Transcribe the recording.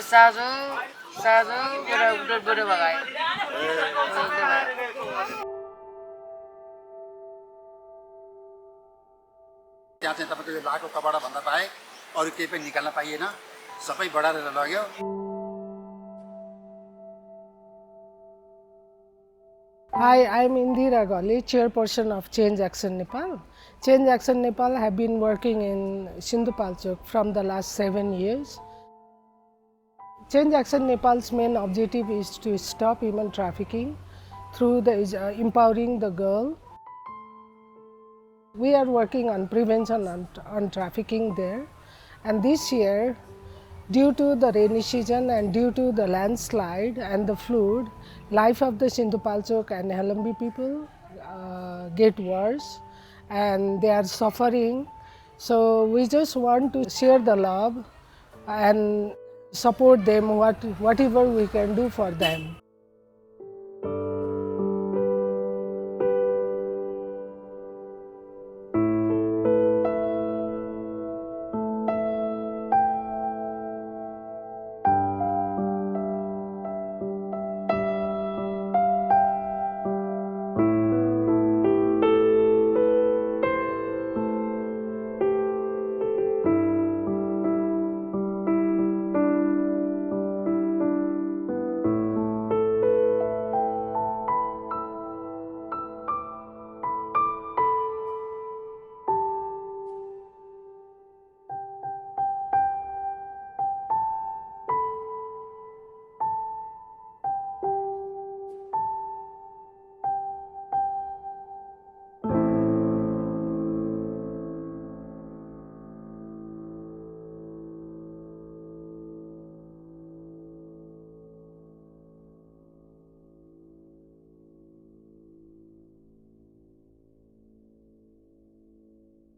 साझो साझो बुढो भगायो त्यहाँ चाहिँ तपाईको यो लाको कपडा भन्दा बाहेक अरु केही पनि निकाल्न पाइएन सबै बढारेर लग्यो Hi, I'm Indira Gali, chairperson of Change Action Nepal. Change Action Nepal have been working in Sindhupalchok from the last 7 years. Change Action Nepal's main objective is to stop human trafficking through empowering the girl. We are working on prevention on trafficking there, and this year, due to the rainy season and due to the landslide and the flood, life of the Sindhupalchok and Helambi people get worse and they are suffering. So we just want to share the love and support them whatever we can do for them.